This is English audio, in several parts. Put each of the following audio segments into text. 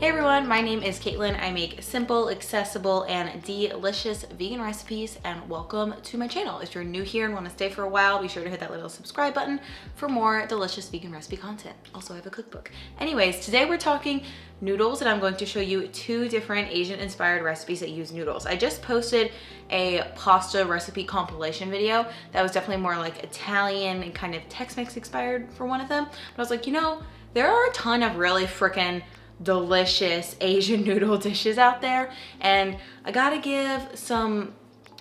Hey everyone, my name is Caitlin. I make simple, accessible, and delicious vegan recipes, and welcome to my channel. If you're new here and want to stay for a while, be sure to hit that little subscribe button for more delicious vegan recipe content. Also, I have a cookbook. Anyways, today we're talking noodles, and I'm going to show you two different Asian-inspired recipes that use noodles. I just posted a pasta recipe compilation video that was definitely more like Italian and kind of Tex-Mex inspired for one of them. But I was like, you know, there are a ton of really freaking delicious Asian noodle dishes out there, and I gotta give some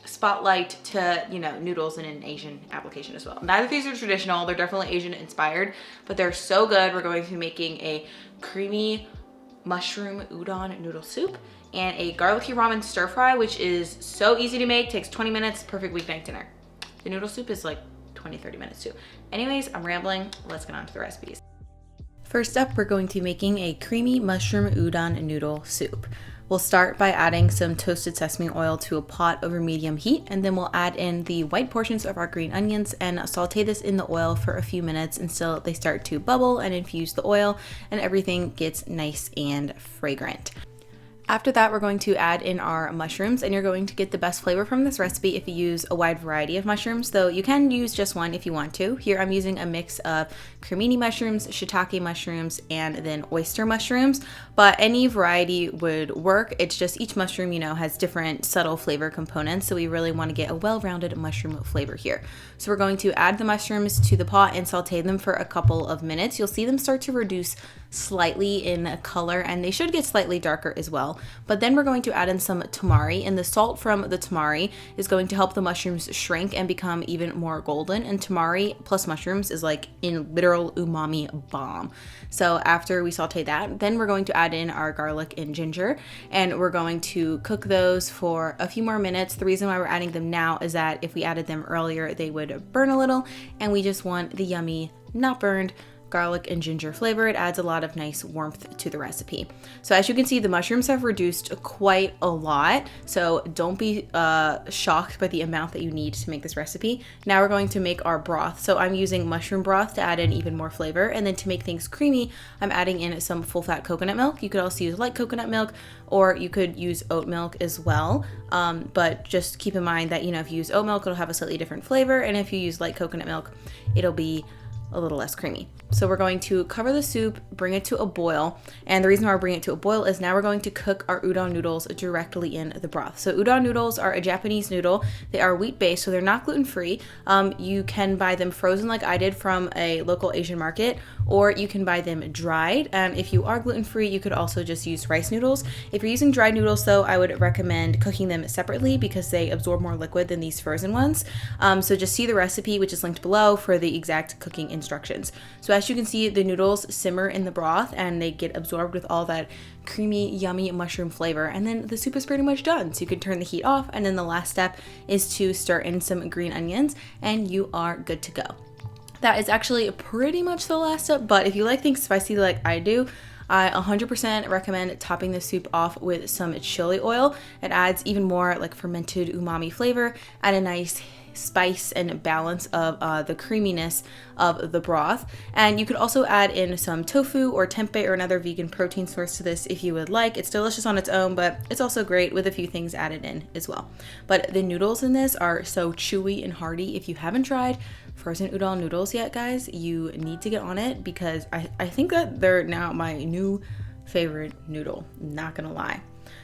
spotlight to, you know, noodles in an Asian application as well. Neither of these are traditional, they're definitely Asian inspired, but they're so good. We're going to be making a creamy mushroom udon noodle soup and a garlicky ramen stir fry, which is so easy to make, takes 20 minutes, perfect weeknight dinner. The noodle soup is like 20-30 minutes too. Anyways, I'm rambling, let's get on to the recipes. First up, we're going to be making a creamy mushroom udon noodle soup. We'll start by adding some toasted sesame oil to a pot over medium heat, and then we'll add in the white portions of our green onions and saute this in the oil for a few minutes until they start to bubble and infuse the oil and everything gets nice and fragrant. After that, we're going to add in our mushrooms, and you're going to get the best flavor from this recipe if you use a wide variety of mushrooms, though you can use just one if you want to. Here I'm using a mix of cremini mushrooms, shiitake mushrooms, and then oyster mushrooms, but any variety would work. It's just each mushroom, you know, has different subtle flavor components, so we really want to get a well-rounded mushroom flavor here. So we're going to add the mushrooms to the pot and saute them for a couple of minutes. You'll see them start to reduce slightly in color, and they should get slightly darker as well. But then we're going to add in some tamari, and the salt from the tamari is going to help the mushrooms shrink and become even more golden. And tamari plus mushrooms is like in literal umami bomb. So after we saute that, then we're going to add in our garlic and ginger, and we're going to cook those for a few more minutes. The reason why we're adding them now is that if we added them earlier, they would burn a little, and we just want the yummy, not burned garlic and ginger flavor. It adds a lot of nice warmth to the recipe. So as you can see, the mushrooms have reduced quite a lot, so don't be shocked by the amount that you need to make this recipe. Now we're going to make our broth. So I'm using mushroom broth to add in even more flavor, and then to make things creamy, I'm adding in some full-fat coconut milk. You could also use light coconut milk, or you could use oat milk as well, but just keep in mind that, you know, if you use oat milk, it'll have a slightly different flavor, and if you use light coconut milk, it'll be a little less creamy. So we're going to cover the soup, bring it to a boil, and the reason why we're bringing it to a boil is now we're going to cook our udon noodles directly in the broth. So udon noodles are a Japanese noodle. They are wheat-based, so they're not gluten-free. You can buy them frozen like I did from a local Asian market, or you can buy them dried. And if you are gluten-free, you could also just use rice noodles. If you're using dried noodles though, I would recommend cooking them separately because they absorb more liquid than these frozen ones. So just see the recipe, which is linked below, for the exact cooking instructions. So as you can see, the noodles simmer in the broth and they get absorbed with all that creamy, yummy mushroom flavor, and then the soup is pretty much done. So you can turn the heat off, and then the last step is to stir in some green onions, and you are good to go. That is actually pretty much the last step, but if you like things spicy like I do, I 100% recommend topping the soup off with some chili oil. It adds even more like fermented umami flavor and a nice spice and balance of the creaminess of the broth. And you could also add in some tofu or tempeh or another vegan protein source to this if you would like. It's delicious on its own, but it's also great with a few things added in as well. But the noodles in this are so chewy and hearty. If you haven't tried frozen udon noodles yet, guys, you need to get on it, because I think that they're now my new favorite noodle, not gonna lie.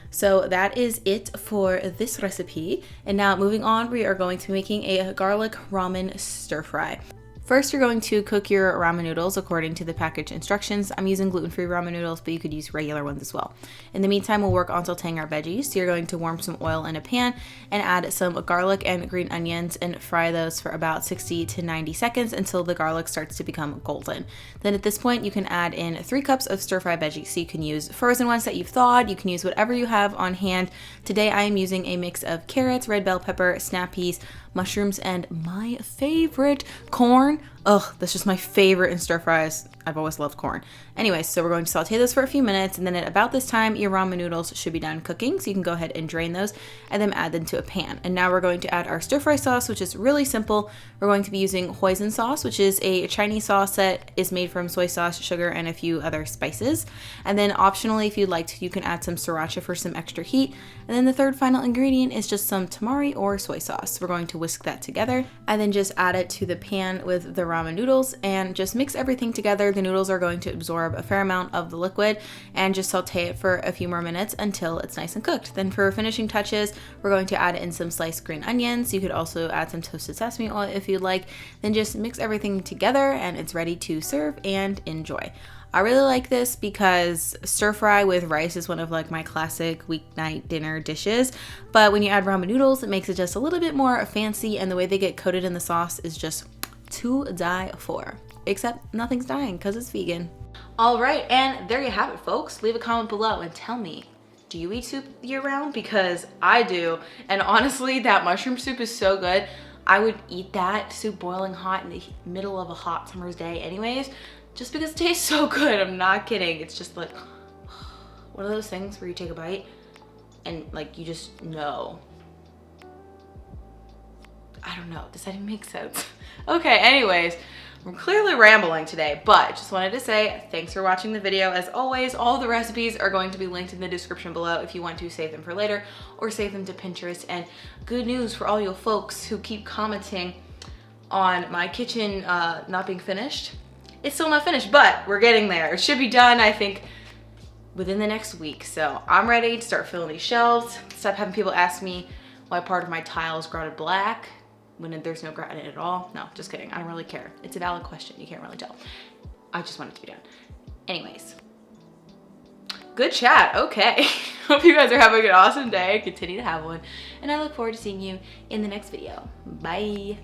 So that is it for this recipe. And now moving on, we are going to be making a garlic ramen stir fry. First, you're going to cook your ramen noodles according to the package instructions. I'm using gluten-free ramen noodles, but you could use regular ones as well. In the meantime, we'll work on sauteing our veggies. So you're going to warm some oil in a pan and add some garlic and green onions and fry those for about 60 to 90 seconds until the garlic starts to become golden. Then at this point, you can add in 3 cups of stir-fry veggies. So you can use frozen ones that you've thawed. You can use whatever you have on hand. Today, I am using a mix of carrots, red bell pepper, snap peas, mushrooms, and my favorite, corn. Ugh, that's just my favorite in stir fries. I've always loved corn. Anyways, so we're going to saute this for a few minutes, and then at about this time, your ramen noodles should be done cooking, so you can go ahead and drain those and then add them to a pan. And now we're going to add our stir fry sauce, which is really simple. We're going to be using hoisin sauce, which is a Chinese sauce that is made from soy sauce, sugar, and a few other spices. And then optionally, if you'd like to, you can add some sriracha for some extra heat. And then the third final ingredient is just some tamari or soy sauce. We're going to whisk that together and then just add it to the pan with the ramen noodles and just mix everything together. The noodles are going to absorb a fair amount of the liquid and just saute it for a few more minutes until it's nice and cooked. Then for finishing touches, we're going to add in some sliced green onions. You could also add some toasted sesame oil if you'd like. Then just mix everything together and it's ready to serve and enjoy. I really like this because stir fry with rice is one of like my classic weeknight dinner dishes, but when you add ramen noodles, it makes it just a little bit more fancy, and the way they get coated in the sauce is just to die for. Except nothing's dying because it's vegan. All right, and there you have it, folks. Leave a comment below and tell me, do you eat soup year round? Because I do, and honestly, that mushroom soup is so good. I would eat that soup boiling hot in the middle of a hot summer's day anyways, just because it tastes so good. I'm not kidding. It's just like one of those things where you take a bite and like you just know. I don't know. Does that even make sense? Okay, anyways, we're clearly rambling today, but just wanted to say thanks for watching the video. As always, all the recipes are going to be linked in the description below if you want to save them for later or save them to Pinterest. And good news for all you folks who keep commenting on my kitchen not being finished. It's still not finished, but we're getting there. It should be done, I think, within the next week. So I'm ready to start filling these shelves. Stop having people ask me why part of my tile is granite black when there's no granite at all. No, just kidding. I don't really care. It's a valid question. You can't really tell. I just want it to be done. Anyways, good chat. Okay. Hope you guys are having an awesome day. Continue to have one. And I look forward to seeing you in the next video. Bye.